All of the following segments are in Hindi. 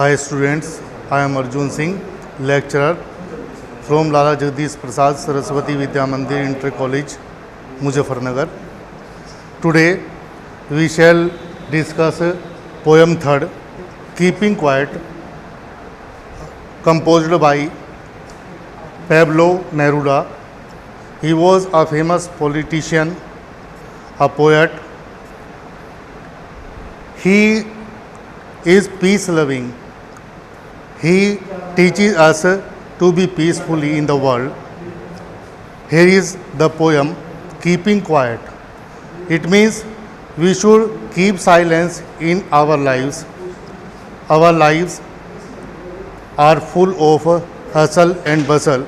Hi students, I am Arjun Singh, lecturer from Lala Jagdish Prasad Saraswati Vidya Mandir Inter College, Muzaffarnagar. Today we shall discuss poem third, Keeping Quiet, composed by Pablo Neruda. He was a famous politician, a poet. He is peace-loving. He teaches us to be peacefully in the world. Here is the poem, Keeping Quiet. It means we should keep silence in our lives. Our lives are full of hustle and bustle.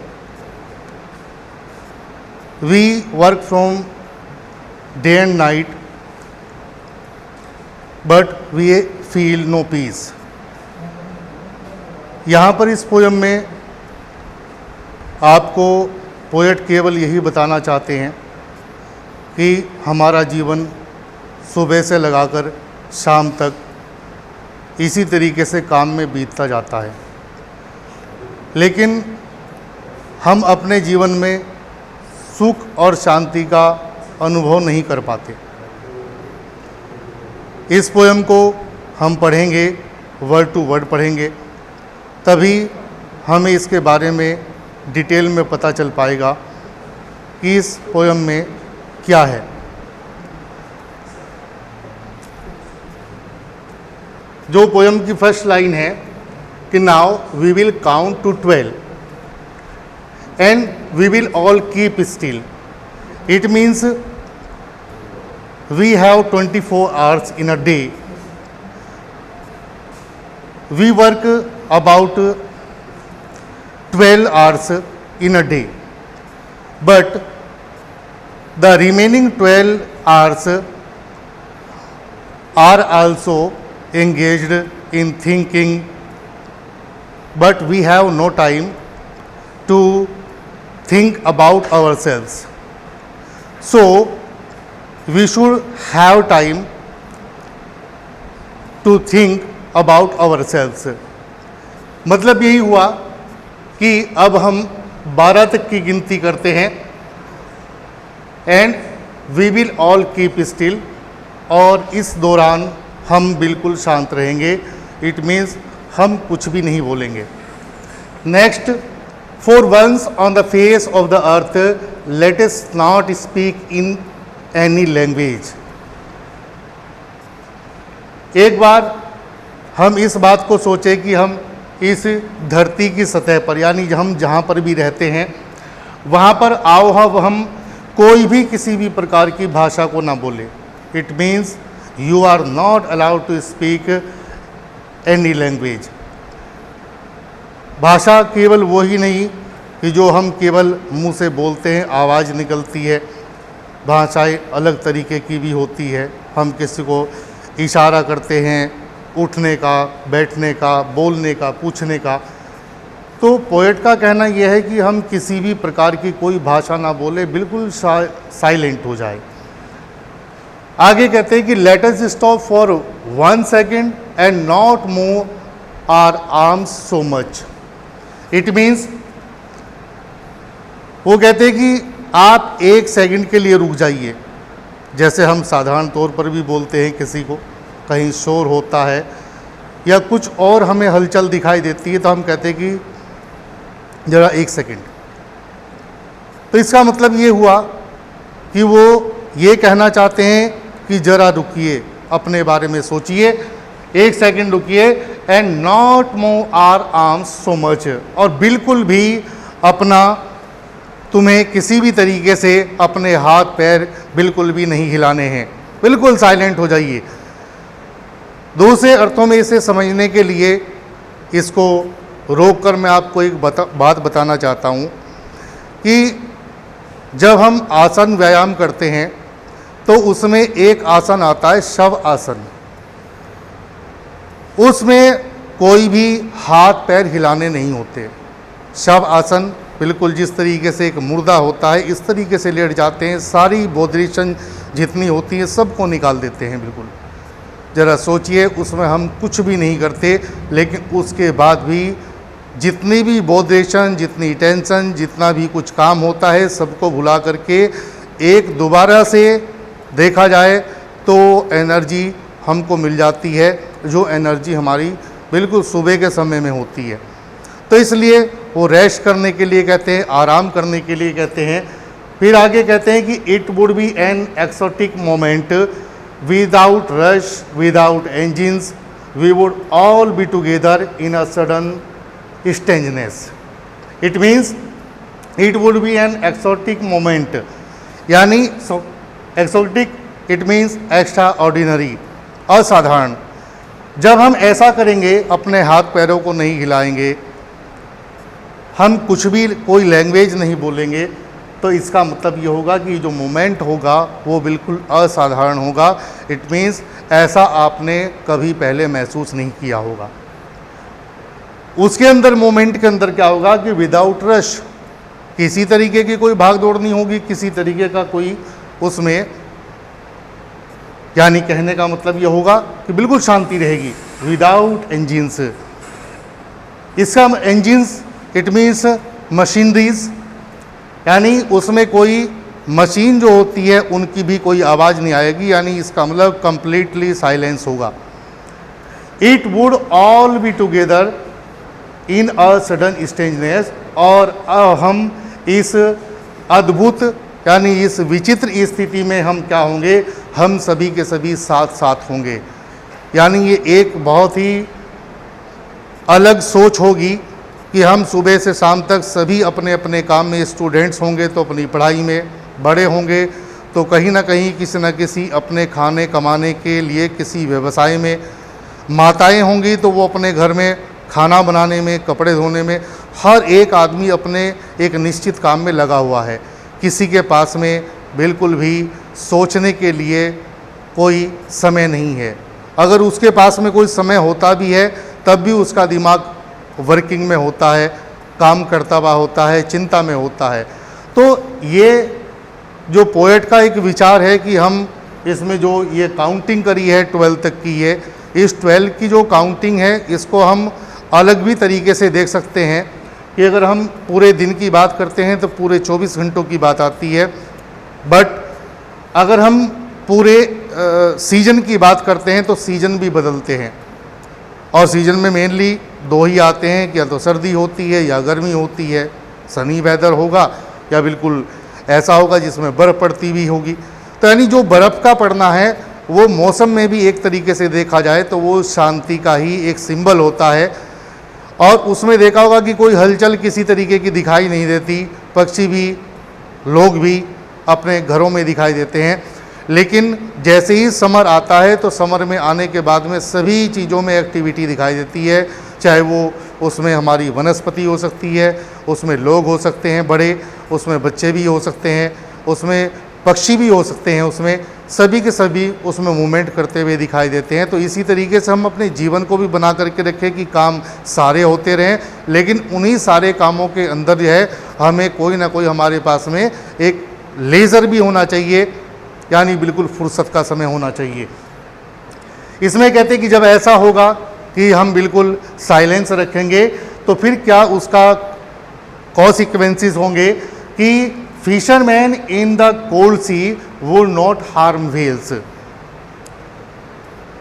We work from day and night, but we feel no peace. यहाँ पर इस पोयम में आपको पोएट केवल यही बताना चाहते हैं कि हमारा जीवन सुबह से लगाकर शाम तक इसी तरीके से काम में बीतता जाता है, लेकिन हम अपने जीवन में सुख और शांति का अनुभव नहीं कर पाते। इस पोयम को हम पढ़ेंगे, वर्ड टू वर्ड पढ़ेंगे, तभी हमें इसके बारे में डिटेल में पता चल पाएगा कि इस पोयम में क्या है। जो पोयम की फर्स्ट लाइन है कि now we will count to 12 and we will all keep still. It means we have 24 hours in a day. We work about 12 hours in a day, but the remaining 12 hours are also engaged in thinking, but we have no time to think about ourselves. So we should have time to think about ourselves. मतलब यही हुआ कि अब हम 12 तक की गिनती करते हैं and we will all keep still, और इस दौरान हम बिल्कुल शांत रहेंगे। इट मीन्स हम कुछ भी नहीं बोलेंगे। Next, for once on the face of the earth let us not speak in any language. एक बार हम इस बात को सोचें कि हम इस धरती की सतह पर, यानी हम जहाँ पर भी रहते हैं वहाँ पर आओ हम कोई भी किसी भी प्रकार की भाषा को ना बोले। It means you are not allowed to speak any language. भाषा केवल वो ही नहीं कि जो हम केवल मुंह से बोलते हैं, आवाज़ निकलती है। भाषाएं अलग तरीके की भी होती है। हम किसी को इशारा करते हैं, उठने का, बैठने का, बोलने का, पूछने का। तो पोएट का कहना यह है कि हम किसी भी प्रकार की कोई भाषा ना बोले, बिल्कुल साइलेंट हो जाए। आगे कहते हैं कि let us stop for 1 second and not move our arms so much. It means वो कहते हैं कि आप 1 सेकंड के लिए रुक जाइए। जैसे हम साधारण तौर पर भी बोलते हैं, किसी को कहीं शोर होता है या कुछ और हमें हलचल दिखाई देती है तो हम कहते हैं कि ज़रा 1 सेकंड। तो इसका मतलब ये हुआ कि वो ये कहना चाहते हैं कि ज़रा रुकिए, अपने बारे में सोचिए, 1 सेकंड रुकिए and not move our arms so much. और बिल्कुल भी अपना, तुम्हें किसी भी तरीके से अपने हाथ पैर बिल्कुल भी नहीं हिलाने हैं, बिल्कुल साइलेंट हो जाइए। दूसरे अर्थों में इसे समझने के लिए इसको रोककर मैं आपको एक बात बताना चाहता हूँ कि जब हम आसन व्यायाम करते हैं तो उसमें एक आसन आता है शव आसन। उसमें कोई भी हाथ पैर हिलाने नहीं होते। शव आसन बिल्कुल जिस तरीके से एक मुर्दा होता है इस तरीके से लेट जाते हैं, सारी बॉडी जितनी होती है सबको निकाल देते हैं बिल्कुल। ज़रा सोचिए, उसमें हम कुछ भी नहीं करते, लेकिन उसके बाद भी जितनी भी बोधरेशन, जितनी टेंशन, जितना भी कुछ काम होता है, सबको भुला करके एक दोबारा से देखा जाए तो एनर्जी हमको मिल जाती है, जो एनर्जी हमारी बिल्कुल सुबह के समय में होती है। तो इसलिए वो रेस्ट करने के लिए कहते हैं, आराम करने के लिए कहते हैं। फिर आगे कहते हैं कि it would be an exotic moment without rush, without engines, we would all be together in a sudden strangeness. It means it would be an exotic moment. यानी exotic it means extraordinary, असाधारण। जब हम ऐसा करेंगे, अपने हाथ पैरों को नहीं हिलाएंगे, हम कुछ भी कोई लैंग्वेज नहीं बोलेंगे, तो इसका मतलब ये होगा कि जो मोमेंट होगा वो बिल्कुल असाधारण होगा। इट मीन्स ऐसा आपने कभी पहले महसूस नहीं किया होगा। उसके अंदर मोमेंट के अंदर क्या होगा कि विदाउट रश, किसी तरीके की कोई भाग दौड़ नहीं होगी, किसी तरीके का कोई उसमें, यानी कहने का मतलब ये होगा कि बिल्कुल शांति रहेगी। विदाउट इंजिन्स, इसका इंजिन्स इट मीन्स मशीनरीज, यानी उसमें कोई मशीन जो होती है उनकी भी कोई आवाज़ नहीं आएगी, यानी इसका मतलब कंप्लीटली साइलेंस होगा। It would all be together in a sudden strangeness, और हम इस अद्भुत यानी इस विचित्र स्थिति में हम क्या होंगे, हम सभी के सभी साथ साथ होंगे। यानी ये एक बहुत ही अलग सोच होगी कि हम सुबह से शाम तक सभी अपने अपने काम में, स्टूडेंट्स होंगे तो अपनी पढ़ाई में, बड़े होंगे तो कहीं ना कहीं किसी न किसी अपने खाने कमाने के लिए किसी व्यवसाय में, माताएं होंगी तो वो अपने घर में खाना बनाने में, कपड़े धोने में, हर एक आदमी अपने एक निश्चित काम में लगा हुआ है। किसी के पास में बिल्कुल भी सोचने के लिए कोई समय नहीं है। अगर उसके पास में कोई समय होता भी है तब भी उसका दिमाग वर्किंग में होता है, काम करता हुआ होता है, चिंता में होता है। तो ये जो पोएट का एक विचार है कि हम इसमें जो ये काउंटिंग करी है 12 तक की, ये इस 12 की जो काउंटिंग है इसको हम अलग भी तरीके से देख सकते हैं कि अगर हम पूरे दिन की बात करते हैं तो पूरे 24 घंटों की बात आती है, बट अगर हम पूरे सीजन की बात करते हैं तो सीजन भी बदलते हैं, और सीजन में मेनली दो ही आते हैं कि या तो सर्दी होती है या गर्मी होती है, सनी वेदर होगा या बिल्कुल ऐसा होगा जिसमें बर्फ़ पड़ती भी होगी। तो यानी जो बर्फ़ का पड़ना है वो मौसम में भी एक तरीके से देखा जाए तो वो शांति का ही एक सिंबल होता है। और उसमें देखा होगा कि कोई हलचल किसी तरीके की दिखाई नहीं देती, पक्षी भी, लोग भी अपने घरों में दिखाई देते हैं। लेकिन जैसे ही समर आता है तो समर में आने के बाद में सभी चीज़ों में एक्टिविटी दिखाई देती है, चाहे वो उसमें हमारी वनस्पति हो सकती है, उसमें लोग हो सकते हैं बड़े, उसमें बच्चे भी हो सकते हैं, उसमें पक्षी भी हो सकते हैं, उसमें सभी के सभी उसमें मूवमेंट करते हुए दिखाई देते हैं। तो इसी तरीके से हम अपने जीवन को भी बना करके रखें कि काम सारे होते रहें, लेकिन उन्हीं सारे कामों के अंदर जो है हमें कोई ना कोई हमारे पास में एक लेज़र भी होना चाहिए, यानी बिल्कुल फुर्सत का समय होना चाहिए। इसमें कहते हैं कि जब ऐसा होगा कि हम बिल्कुल साइलेंस रखेंगे तो फिर क्या उसका कॉन्सिक्वेंसेस होंगे कि fisherman in the cold sea would not harm whales.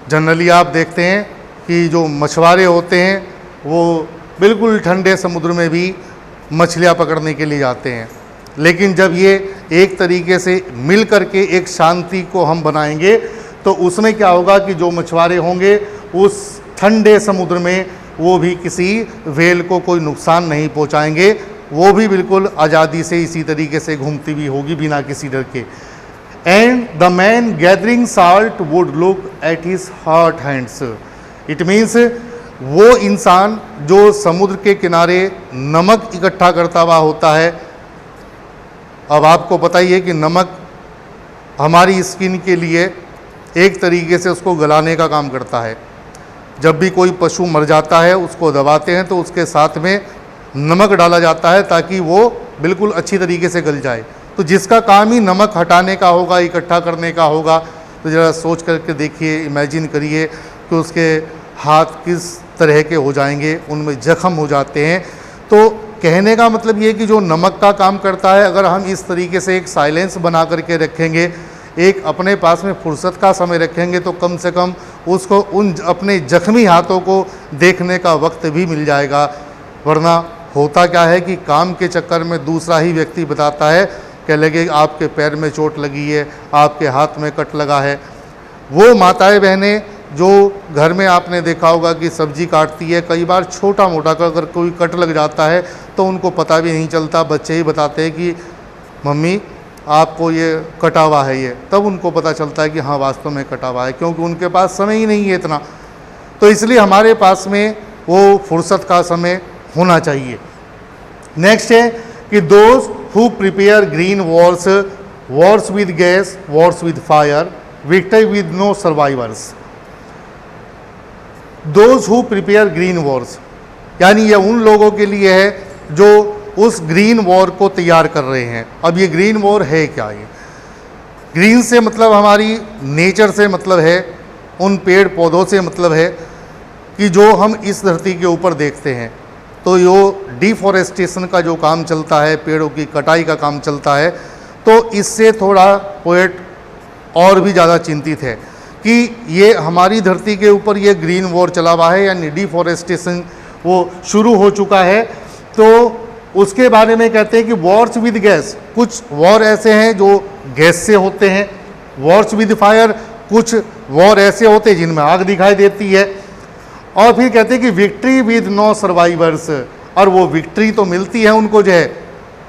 Generally आप देखते हैं कि जो मछुआरे होते हैं वो बिल्कुल ठंडे समुद्र में भी मछलियां पकड़ने के लिए जाते हैं, लेकिन जब ये एक तरीके से मिल करके एक शांति को हम बनाएंगे तो उसमें क्या होगा कि जो मछुआरे होंगे उस ठंडे समुद्र में वो भी किसी व्हेल को कोई नुकसान नहीं पहुंचाएंगे, वो भी बिल्कुल आज़ादी से इसी तरीके से घूमती भी होगी बिना किसी डर के। And the man gathering salt would look at his hot hands. It means वो इंसान जो समुद्र के किनारे नमक इकट्ठा करता हुआ होता है, अब आपको पता ही है कि नमक हमारी स्किन के लिए एक तरीके से उसको गलाने का काम करता है। जब भी कोई पशु मर जाता है उसको दबाते हैं तो उसके साथ में नमक डाला जाता है ताकि वो बिल्कुल अच्छी तरीके से गल जाए। तो जिसका काम ही नमक हटाने का होगा, इकट्ठा करने का होगा, तो ज़रा सोच करके देखिए, इमेजिन करिए कि उसके हाथ किस तरह के हो जाएंगे, उनमें जख्म हो जाते हैं। तो कहने का मतलब ये कि जो नमक का काम करता है, अगर हम इस तरीके से एक साइलेंस बना करके रखेंगे, एक अपने पास में फुर्सत का समय रखेंगे, तो कम से कम उसको उन अपने जख्मी हाथों को देखने का वक्त भी मिल जाएगा। वरना होता क्या है कि काम के चक्कर में दूसरा ही व्यक्ति बताता है, कह लगे आपके पैर में चोट लगी है, आपके हाथ में कट लगा है। वो माताएं बहनें जो घर में आपने देखा होगा कि सब्जी काटती है, कई बार छोटा मोटा अगर कोई कट लग जाता है तो उनको पता भी नहीं चलता, बच्चे ही बताते हैं कि मम्मी आपको ये कटा हुआ है, ये तब उनको पता चलता है कि हाँ वास्तव में कटा हुआ है, क्योंकि उनके पास समय ही नहीं है इतना। तो इसलिए हमारे पास में वो फुर्सत का समय होना चाहिए। नेक्स्ट है कि those who prepare green wars, wars with gas, wars with fire, victory with no survivors. Those who prepare green wars, यानी यह उन लोगों के लिए है जो उस ग्रीन वॉर को तैयार कर रहे हैं। अब ये ग्रीन वॉर है क्या? ये ग्रीन से मतलब हमारी नेचर से मतलब है, उन पेड़ पौधों से मतलब है कि जो हम इस धरती के ऊपर देखते हैं। तो यो डिफॉरेस्टेशन का जो काम चलता है, पेड़ों की कटाई का काम चलता है, तो इससे थोड़ा पोएट और भी ज़्यादा चिंतित है कि ये हमारी धरती के ऊपर ये ग्रीन वॉर चला हुआ है, यानी डिफॉरेस्टेशन वो शुरू हो चुका है। तो उसके बारे में कहते हैं कि वॉर्स विद गैस, कुछ वॉर ऐसे हैं जो गैस से होते हैं, वॉर्स विद फायर, कुछ वॉर ऐसे होते हैं जिनमें आग दिखाई देती है, और फिर कहते हैं कि विक्ट्री विद नो सर्वाइवर्स, और वो विक्ट्री तो मिलती है उनको जो है,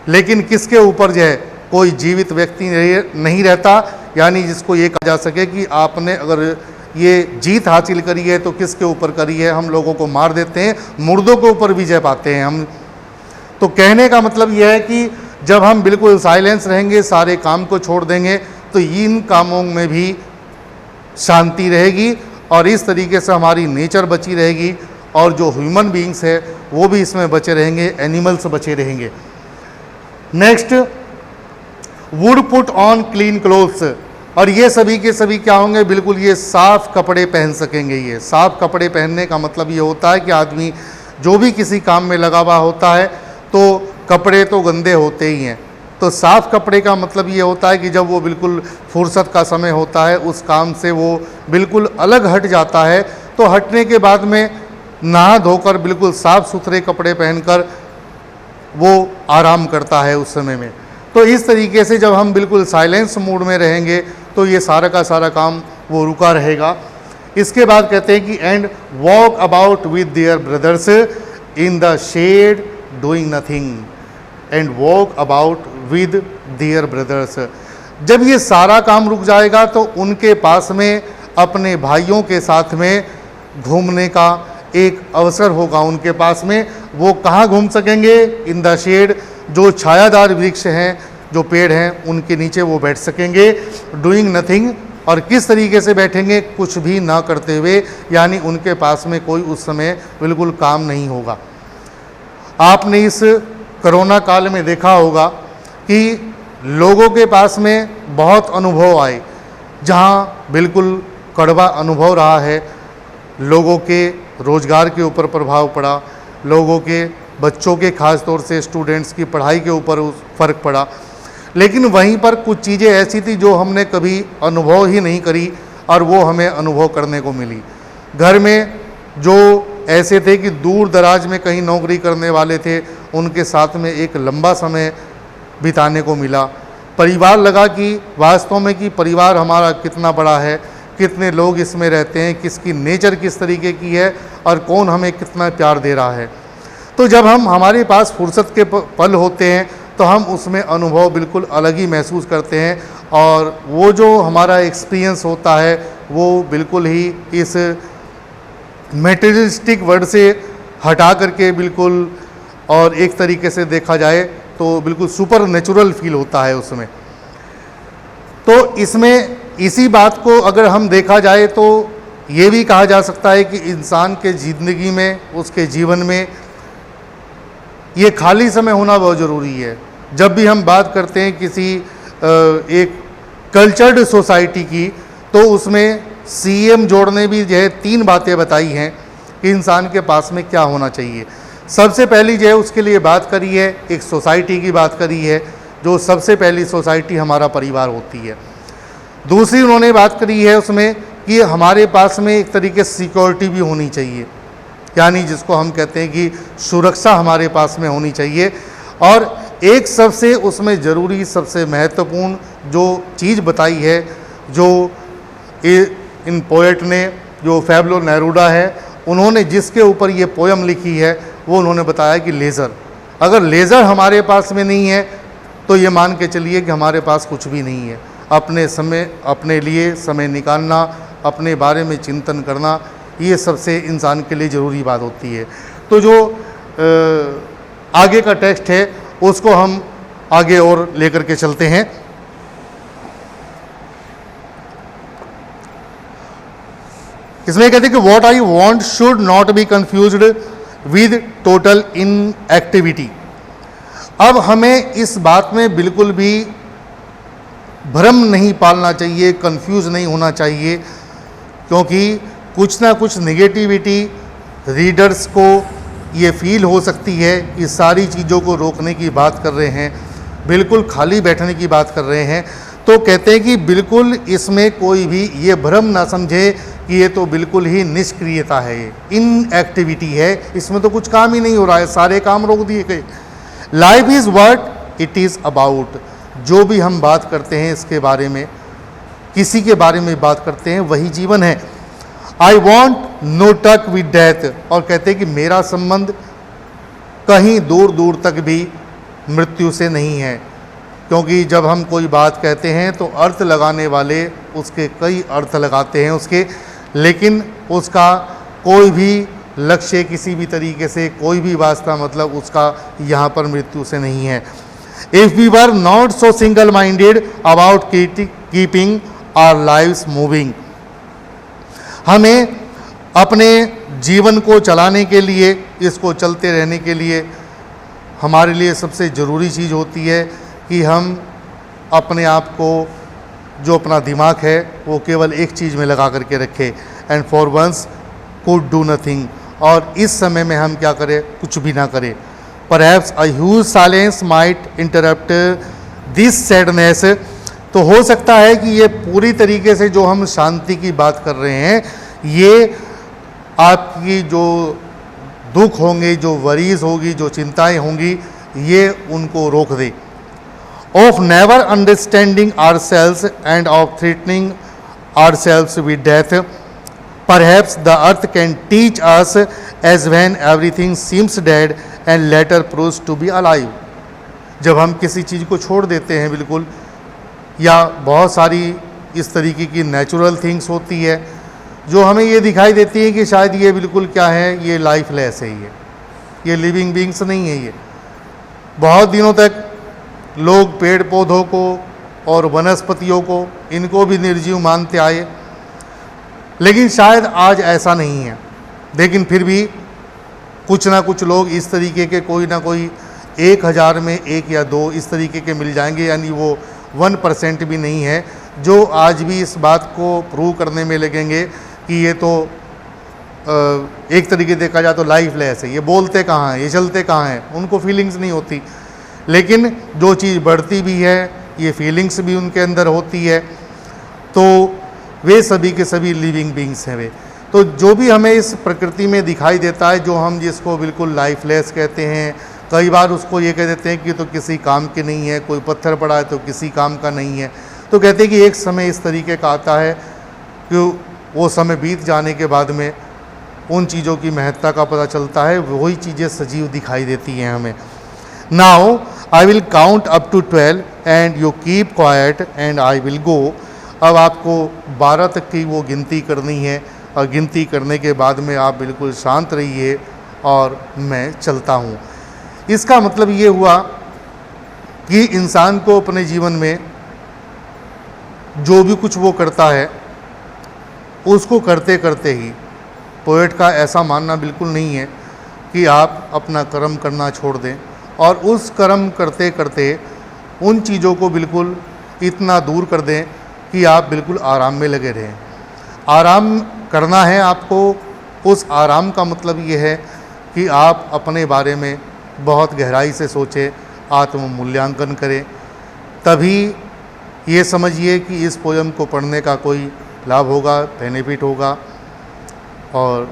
लेकिन किसके ऊपर जो है, कोई जीवित व्यक्ति नहीं रहता, यानी जिसको ये कहा जा सके कि आपने अगर ये जीत हासिल करी है तो किसके ऊपर करी है, हम लोगों को मार देते हैं, मुर्दों के ऊपर विजय पाते हैं हम। तो कहने का मतलब यह है कि जब हम बिल्कुल साइलेंस रहेंगे, सारे काम को छोड़ देंगे, तो इन कामों में भी शांति रहेगी और इस तरीके से हमारी नेचर बची रहेगी, और जो ह्यूमन बीइंग्स है वो भी इसमें बचे रहेंगे, एनिमल्स बचे रहेंगे। Next, would put on clean clothes, और ये सभी के सभी क्या होंगे, बिल्कुल ये साफ कपड़े पहन सकेंगे। ये साफ कपड़े पहनने का मतलब ये होता है कि आदमी जो भी किसी काम में लगा हुआ होता है तो कपड़े तो गंदे होते ही हैं, तो साफ कपड़े का मतलब ये होता है कि जब वो बिल्कुल फुर्सत का समय होता है, उस काम से वो बिल्कुल अलग हट जाता है, तो हटने के बाद में नहा धोकर बिल्कुल साफ सुथरे कपड़े पहनकर वो आराम करता है उस समय में। तो इस तरीके से जब हम बिल्कुल साइलेंस मूड में रहेंगे तो ये सारा का सारा काम वो रुका रहेगा। इसके बाद कहते हैं कि and walk about with their brothers in the shade doing nothing, and walk about with their brothers. जब ये सारा काम रुक जाएगा तो उनके पास में अपने भाइयों के साथ में घूमने का एक अवसर होगा उनके पास में। वो कहाँ घूम सकेंगे? इन द शेड, जो छायादार वृक्ष हैं, जो पेड़ हैं, उनके नीचे वो बैठ सकेंगे। डूइंग नथिंग, और किस तरीके से बैठेंगे? कुछ भी ना करते हुए, यानी उनके पास में कोई उस समय बिल्कुल काम नहीं होगा। आपने इस कोरोना काल में देखा होगा कि लोगों के पास में बहुत अनुभव आए, जहाँ बिल्कुल कड़वा अनुभव रहा है, लोगों के रोजगार के ऊपर प्रभाव पड़ा, लोगों के बच्चों के खास तौर से स्टूडेंट्स की पढ़ाई के ऊपर फ़र्क पड़ा। लेकिन वहीं पर कुछ चीज़ें ऐसी थी जो हमने कभी अनुभव ही नहीं करी और वो हमें अनुभव करने को मिली। घर में जो ऐसे थे कि दूर दराज में कहीं नौकरी करने वाले थे, उनके साथ में एक लंबा समय बिताने को मिला। परिवार लगा कि वास्तव में कि परिवार हमारा कितना बड़ा है, कितने लोग इसमें रहते हैं, किसकी नेचर किस तरीके की है और कौन हमें कितना प्यार दे रहा है। तो जब हमारे पास फुर्सत के पल होते हैं तो हम उसमें अनुभव बिल्कुल अलग ही महसूस करते हैं, और वो जो हमारा एक्सपीरियंस होता है वो बिल्कुल ही इस मेटेरियलिस्टिक वर्ड से हटा करके बिल्कुल, और एक तरीके से देखा जाए तो बिल्कुल सुपर नेचुरल फील होता है उसमें। तो इसमें इसी बात को अगर हम देखा जाए तो ये भी कहा जा सकता है कि इंसान के ज़िंदगी में, उसके जीवन में ये खाली समय होना बहुत ज़रूरी है। जब भी हम बात करते हैं किसी एक कल्चर्ड सोसाइटी की, तो उसमें सीएम जोड़ने भी जो है 3 बातें बताई हैं कि इंसान के पास में क्या होना चाहिए। सबसे पहली जो है उसके लिए बात करी है, एक सोसाइटी की बात करी है, जो सबसे पहली सोसाइटी हमारा परिवार होती है। दूसरी उन्होंने बात करी है उसमें कि हमारे पास में एक तरीके से सिक्योरिटी भी होनी चाहिए, यानी जिसको हम कहते हैं कि सुरक्षा हमारे पास में होनी चाहिए। और एक सबसे उसमें ज़रूरी, सबसे महत्वपूर्ण जो चीज़ बताई है, जो इन पोएट ने, जो पैब्लो नेरूदा है, उन्होंने जिसके ऊपर ये पोयम लिखी है, वो उन्होंने बताया कि लेज़र, अगर लेज़र हमारे पास में नहीं है तो ये मान के चलिए कि हमारे पास कुछ भी नहीं है। अपने लिए समय निकालना, अपने बारे में चिंतन करना, ये सबसे इंसान के लिए ज़रूरी बात होती है। तो जो आगे का टेक्स्ट है उसको हम आगे और लेकर के चलते हैं। इसमें कहते हैं कि what I want should not be confused with total inactivity. अब हमें इस बात में बिल्कुल भी भ्रम नहीं पालना चाहिए, कंफ्यूज नहीं होना चाहिए, क्योंकि कुछ ना कुछ नेगेटिविटी रीडर्स को ये फील हो सकती है कि सारी चीज़ों को रोकने की बात कर रहे हैं, बिल्कुल खाली बैठने की बात कर रहे हैं। तो कहते हैं कि बिल्कुल इसमें कोई भी ये भ्रम ना समझे कि ये तो बिल्कुल ही निष्क्रियता है, इनएक्टिविटी है, इसमें तो कुछ काम ही नहीं हो रहा है, सारे काम रोक दिए गए। Life is what it is about. जो भी हम बात करते हैं इसके बारे में, किसी के बारे में बात करते हैं, वही जीवन है। आई वॉन्ट नो टक विद डेथ। और कहते हैं कि मेरा संबंध कहीं दूर दूर तक भी मृत्यु से नहीं है, क्योंकि जब हम कोई बात कहते हैं तो अर्थ लगाने वाले उसके कई अर्थ लगाते हैं उसके, लेकिन उसका कोई भी लक्ष्य, किसी भी तरीके से कोई भी वास्ता, मतलब उसका यहाँ पर मृत्यु से नहीं है। If we were not so single minded about keeping our lives moving. हमें अपने जीवन को चलाने के लिए, इसको चलते रहने के लिए, हमारे लिए सबसे ज़रूरी चीज़ होती है कि हम अपने आप को, जो अपना दिमाग है, वो केवल एक चीज़ में लगा करके रखें, and for once could do nothing. और इस समय में हम क्या करें, कुछ भी ना करें। Perhaps a huge silence might interrupt this sadness. तो हो सकता है कि ये पूरी तरीके से जो हम शांति की बात कर रहे हैं, ये आपकी जो दुख होंगे, जो वरीज होगी, जो चिंताएं होंगी, ये उनको रोक दे। Of never understanding ourselves and of threatening ourselves with death. Perhaps the earth can teach us as when everything seems dead and later proves to be alive. जब हम किसी चीज़ को छोड़ देते हैं बिल्कुल, या बहुत सारी इस तरीके की नेचुरल थिंग्स होती है जो हमें ये दिखाई देती है कि शायद ये बिल्कुल क्या है, ये लाइफलेस है, ये लिविंग बींग्स नहीं है। ये बहुत दिनों तक लोग पेड़ पौधों को और वनस्पतियों को, इनको भी निर्जीव मानते आए, लेकिन शायद आज ऐसा नहीं है। लेकिन फिर भी कुछ ना कुछ लोग इस तरीके के, कोई ना कोई 1000 में 1 या 2 इस तरीके के मिल जाएंगे, यानी वो 1% भी नहीं है, जो आज भी इस बात को प्रूव करने में लगेंगे कि ये तो एक तरीके देखा जाए तो लाइफलेस है। ये बोलते कहाँ हैं, ये चलते कहाँ हैं, उनको फीलिंग्स नहीं होती। लेकिन जो चीज़ बढ़ती भी है, ये फीलिंग्स भी उनके अंदर होती है, तो वे सभी के सभी लिविंग बींग्स हैं वे। तो जो भी हमें इस प्रकृति में दिखाई देता है, जो हम जिसको बिल्कुल लाइफलेस कहते हैं, कई बार उसको ये कह देते हैं कि तो किसी काम के नहीं है, कोई पत्थर पड़ा है तो किसी काम का नहीं है। तो कहते हैं कि एक समय इस तरीके का आता है कि वो समय बीत जाने के बाद में उन चीज़ों की महत्ता का पता चलता है, वही चीज़ें सजीव दिखाई देती हैं हमें। Now I will count up to 12 and you keep quiet and I will go. अब आपको 12 तक की वो गिनती करनी है, और गिनती करने के बाद में आप बिल्कुल शांत रहिए और मैं चलता हूँ। इसका मतलब ये हुआ कि इंसान को अपने जीवन में जो भी कुछ वो करता है, उसको करते करते ही, पोएट का ऐसा मानना बिल्कुल नहीं है कि आप अपना कर्म करना छोड़ दें और उस कर्म करते करते उन चीज़ों को बिल्कुल इतना दूर कर दें कि आप बिल्कुल आराम में लगे रहें। आराम करना है आपको, उस आराम का मतलब ये है कि आप अपने बारे में बहुत गहराई से सोचें, आत्म मूल्यांकन करें। तभी ये समझिए कि इस पोयम को पढ़ने का कोई लाभ होगा, बेनिफिट होगा। और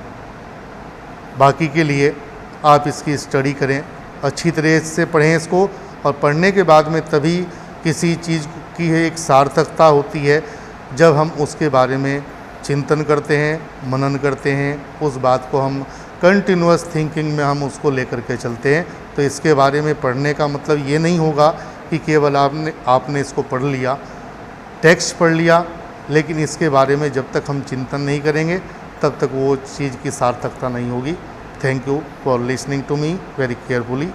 बाकी के लिए आप इसकी स्टडी करें, अच्छी तरह से पढ़ें इसको। और पढ़ने के बाद में तभी किसी चीज़ की एक सार्थकता होती है जब हम उसके बारे में चिंतन करते हैं, मनन करते हैं, उस बात को हम कंटिन्यूअस थिंकिंग में हम उसको लेकर के चलते हैं। तो इसके बारे में पढ़ने का मतलब ये नहीं होगा कि केवल आपने इसको पढ़ लिया, टेक्स्ट पढ़ लिया, लेकिन इसके बारे में जब तक हम चिंतन नहीं करेंगे तब तक वो चीज़ की सार्थकता नहीं होगी। Thank you for listening to me very carefully.